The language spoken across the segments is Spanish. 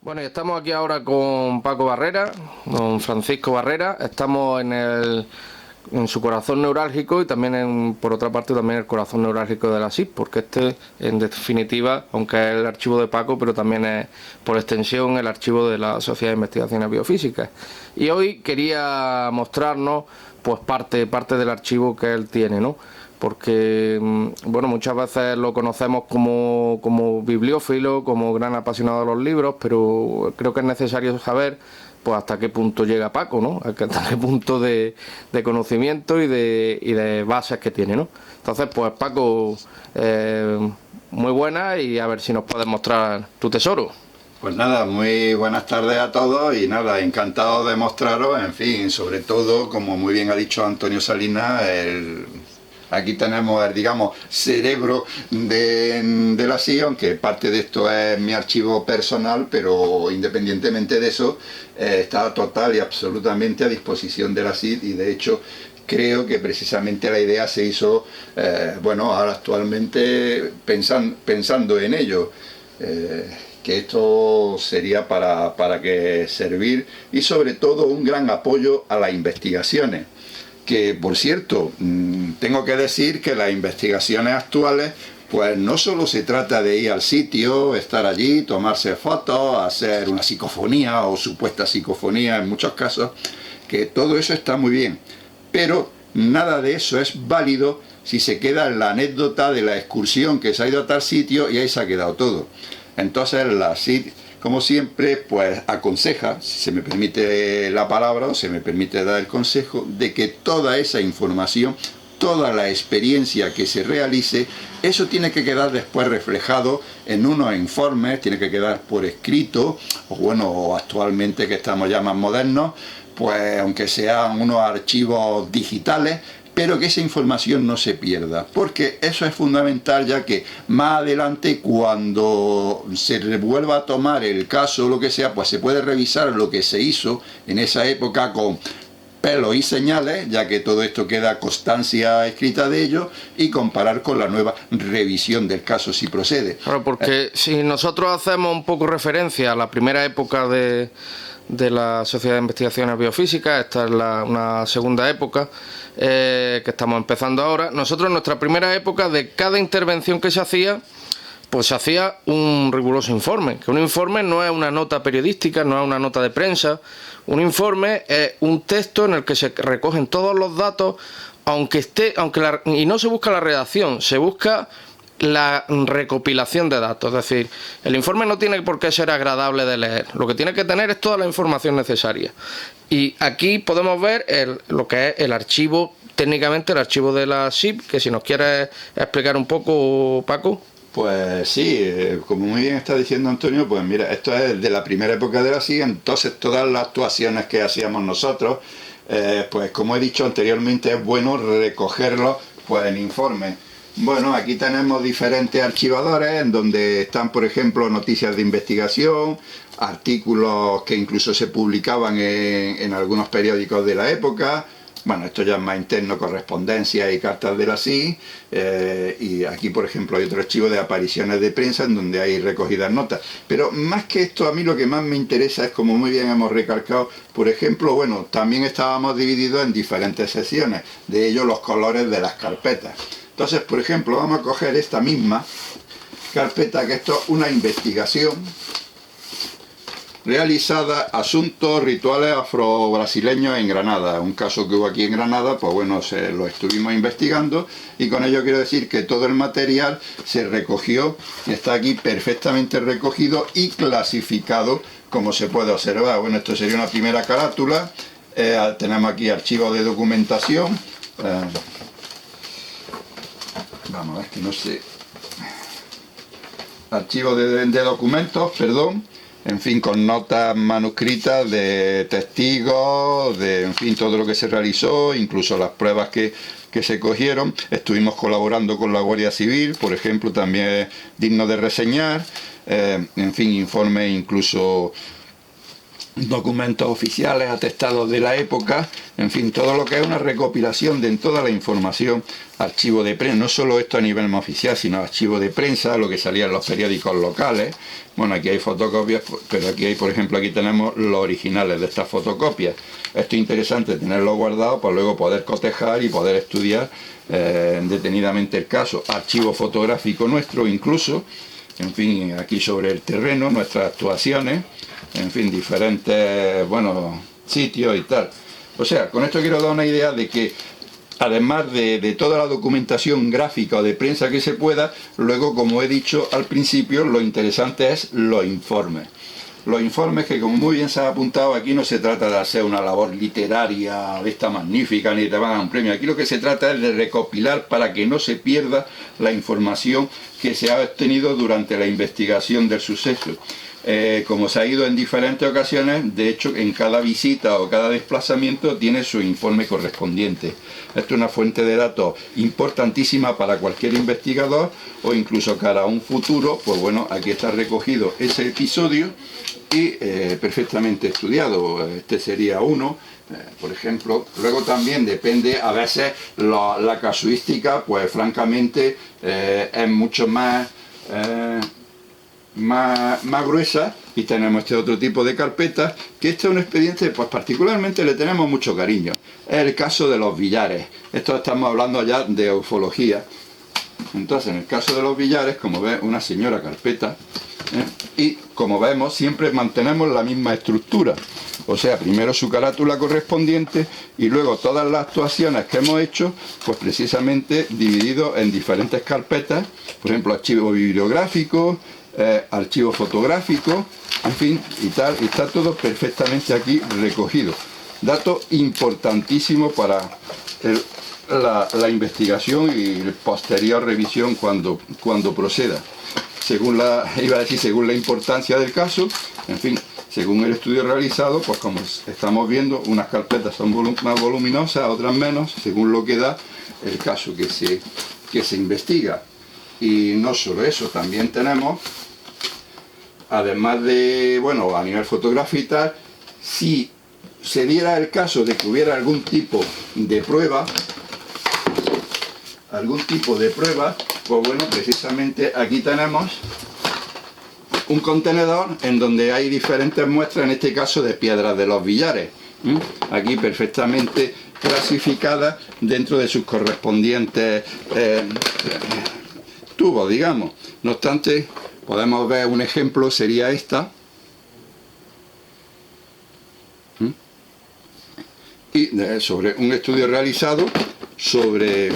Bueno, y estamos aquí ahora con Paco Barrera, con Francisco Barrera. Estamos en su corazón neurálgico y también, por otra parte, también el corazón neurálgico de la SIP, porque en definitiva, aunque es el archivo de Paco, pero también es, por extensión, el archivo de la Sociedad de Investigaciones Biofísicas. Y hoy quería mostrarnos, pues, parte del archivo que él tiene, ¿no? Porque, bueno, muchas veces lo conocemos como bibliófilo, como gran apasionado de los libros, pero creo que es necesario saber pues hasta qué punto llega Paco, ¿no? Hasta qué punto de conocimiento y de bases que tiene, ¿no? Entonces, pues Paco, muy buena, y a ver si nos puedes mostrar tu tesoro. Pues nada, muy buenas tardes a todos y nada, encantado de mostraros, en fin, sobre todo, como muy bien ha dicho Antonio Salinas, aquí tenemos el, digamos, cerebro de la SIC, aunque parte de esto es mi archivo personal, pero independientemente de eso, está total y absolutamente a disposición de la SIC, y de hecho creo que precisamente la idea se hizo, bueno, ahora actualmente pensando en ello. Que esto sería para que servir, y sobre todo un gran apoyo a las investigaciones. Que, por cierto, tengo que decir que las investigaciones actuales, pues no solo se trata de ir al sitio, estar allí, tomarse fotos, hacer una psicofonía o supuesta psicofonía en muchos casos, que todo eso está muy bien, pero nada de eso es válido si se queda en la anécdota de la excursión que se ha ido a tal sitio y ahí se ha quedado todo. Entonces la SIC, como siempre, pues aconseja, si se me permite la palabra o se me permite dar el consejo, de que toda esa información, toda la experiencia que se realice, eso tiene que quedar después reflejado en unos informes, tiene que quedar por escrito, o bueno, actualmente que estamos ya más modernos, pues aunque sean unos archivos digitales, pero que esa información no se pierda, porque eso es fundamental, ya que más adelante, cuando se vuelva a tomar el caso o lo que sea, pues se puede revisar lo que se hizo en esa época con pelos y señales, ya que todo esto queda constancia escrita de ello, y comparar con la nueva revisión del caso si procede. Claro, porque si nosotros hacemos un poco referencia a la primera época de la Sociedad de Investigaciones Biofísicas, esta es una segunda época que estamos empezando ahora. Nosotros, en nuestra primera época, de cada intervención que se hacía, pues se hacía un riguroso informe, que un informe no es una nota periodística, no es una nota de prensa. Un informe es un texto en el que se recogen todos los datos, y no se busca la redacción, se busca la recopilación de datos. Es decir, el informe no tiene por qué ser agradable de leer, lo que tiene que tener es toda la información necesaria. Y aquí podemos ver lo que es el archivo, técnicamente el archivo de la SIP, que si nos quieres explicar un poco, Paco. Pues sí, como muy bien está diciendo Antonio, pues mira, esto es de la primera época de la SIC, entonces todas las actuaciones que hacíamos nosotros, pues como he dicho anteriormente, es bueno recogerlo pues en informes. Bueno, aquí tenemos diferentes archivadores en donde están, por ejemplo, noticias de investigación, artículos que incluso se publicaban en algunos periódicos de la época. Bueno, esto ya es más interno, correspondencia y cartas de la SIC, y aquí, por ejemplo, hay otro archivo de apariciones de prensa en donde hay recogidas notas. Pero más que esto, a mí lo que más me interesa es, como muy bien hemos recalcado, por ejemplo, bueno, también estábamos divididos en diferentes secciones, de ello los colores de las carpetas. Entonces, por ejemplo, vamos a coger esta misma carpeta, que esto es una investigación realizada, asuntos rituales afro-brasileños en Granada, un caso que hubo aquí en Granada, pues bueno, lo estuvimos investigando, y con ello quiero decir que todo el material se recogió y está aquí perfectamente recogido y clasificado, como se puede observar. Bueno, esto sería una primera carátula, tenemos aquí archivos de documentación, vamos a ver que no sé, archivos de documentos, perdón, en fin, con notas manuscritas de testigos, de, en fin, todo lo que se realizó, incluso las pruebas que se cogieron. Estuvimos colaborando con la Guardia Civil, por ejemplo, también es digno de reseñar, en fin, informes incluso documentos oficiales, atestados de la época, en fin, todo lo que es una recopilación de toda la información, archivo de prensa, no solo esto a nivel más oficial, sino archivo de prensa, lo que salía en los periódicos locales. Bueno, aquí hay fotocopias, pero aquí hay, por ejemplo, aquí tenemos los originales de estas fotocopias. Esto es interesante tenerlo guardado para luego poder cotejar y poder estudiar detenidamente el caso. Archivo fotográfico nuestro incluso, en fin, aquí sobre el terreno, nuestras actuaciones, en fin, diferentes, bueno, sitios y tal. O sea, con esto quiero dar una idea de que, además de toda la documentación gráfica o de prensa que se pueda, luego, como he dicho al principio, lo interesante es los informes. Los informes que, como muy bien se ha apuntado, aquí no se trata de hacer una labor literaria de esta magnífica, ni te van a dar un premio. Aquí lo que se trata es de recopilar para que no se pierda la información que se ha obtenido durante la investigación del suceso. Como se ha ido en diferentes ocasiones, de hecho en cada visita o cada desplazamiento tiene su informe correspondiente. Esto es una fuente de datos importantísima para cualquier investigador o incluso cara a un futuro. Pues bueno, aquí está recogido ese episodio y perfectamente estudiado. Este sería uno, por ejemplo. Luego también depende, a veces la casuística, pues francamente es mucho más gruesa, y tenemos este otro tipo de carpetas, que este es un expediente, pues particularmente le tenemos mucho cariño. Es el caso de los billares. Esto estamos hablando ya de ufología. Entonces, en el caso de los billares, como ves, una señora carpeta, y como vemos, siempre mantenemos la misma estructura. O sea, primero su carátula correspondiente y luego todas las actuaciones que hemos hecho, pues precisamente dividido en diferentes carpetas, por ejemplo, archivo bibliográfico, archivo fotográfico, en fin, y tal, y está todo perfectamente aquí recogido. Dato importantísimo para la investigación y posterior revisión cuando proceda. Según según la importancia del caso, en fin, según el estudio realizado, pues como estamos viendo, unas carpetas son más voluminosas, otras menos, según lo que da el caso que se investiga. Y no solo eso, también tenemos, además de, bueno, a nivel fotográfico y tal, si se diera el caso de que hubiera algún tipo de prueba, pues bueno, precisamente aquí tenemos un contenedor en donde hay diferentes muestras, en este caso de piedras de los billares, aquí perfectamente clasificadas dentro de sus correspondientes tubos, digamos. No obstante, podemos ver un ejemplo, sería esta, y sobre un estudio realizado sobre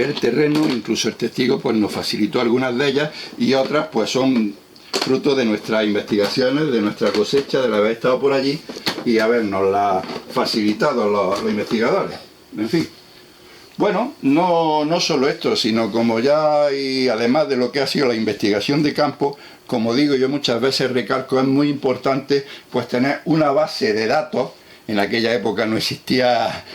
el terreno. Incluso el testigo pues nos facilitó algunas de ellas, y otras pues son fruto de nuestras investigaciones, de nuestra cosecha, de haber estado por allí y habernosla facilitado los investigadores. En fin, bueno, no solo esto, sino como ya, y además de lo que ha sido la investigación de campo, como digo yo muchas veces recalco, es muy importante pues tener una base de datos. En aquella época no existía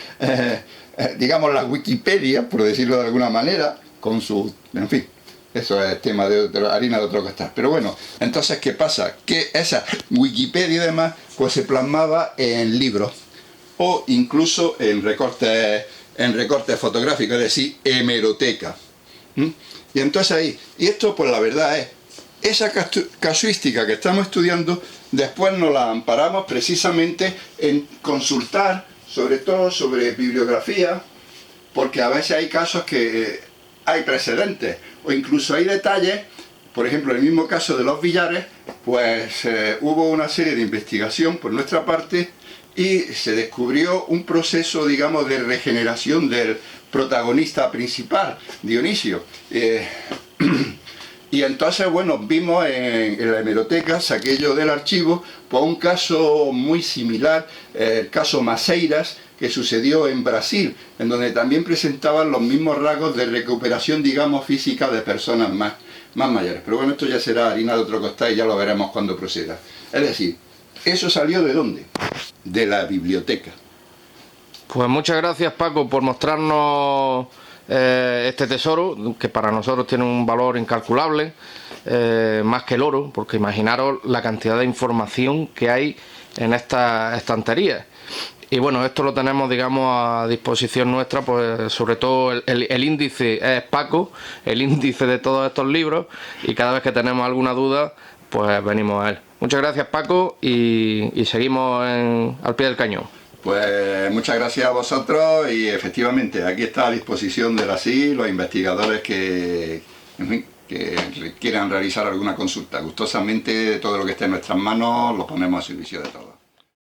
digamos la Wikipedia, por decirlo de alguna manera, con su, en fin, eso es tema de harina de otro costal. Pero bueno, entonces, ¿qué pasa? Que esa Wikipedia y demás pues se plasmaba en libros o incluso en recortes fotográficos, es decir, hemeroteca. Y entonces ahí, y esto pues la verdad es, esa casuística que estamos estudiando, después nos la amparamos precisamente en consultar, sobre todo sobre bibliografía, porque a veces hay casos que hay precedentes, o incluso hay detalles. Por ejemplo, en el mismo caso de los billares, pues hubo una serie de investigación por nuestra parte y se descubrió un proceso, digamos, de regeneración del protagonista principal, Dionisio. Y entonces, bueno, vimos en la hemeroteca, saqué yo del archivo, pues un caso muy similar, el caso Maceiras, que sucedió en Brasil, en donde también presentaban los mismos rasgos de recuperación, digamos, física de personas más mayores. Pero bueno, esto ya será harina de otro costal y ya lo veremos cuando proceda. Es decir, ¿eso salió de dónde? De la biblioteca. Pues muchas gracias, Paco, por mostrarnos este tesoro, que para nosotros tiene un valor incalculable, más que el oro, porque imaginaros la cantidad de información que hay en esta estantería. Y bueno, esto lo tenemos, digamos, a disposición nuestra, pues sobre todo el índice es Paco, el índice de todos estos libros, y cada vez que tenemos alguna duda, pues venimos a él. Muchas gracias, Paco, y seguimos al pie del cañón. Pues muchas gracias a vosotros, y efectivamente aquí está a disposición de la SI los investigadores que, en fin, que quieran realizar alguna consulta. Gustosamente todo lo que esté en nuestras manos lo ponemos a servicio de todos.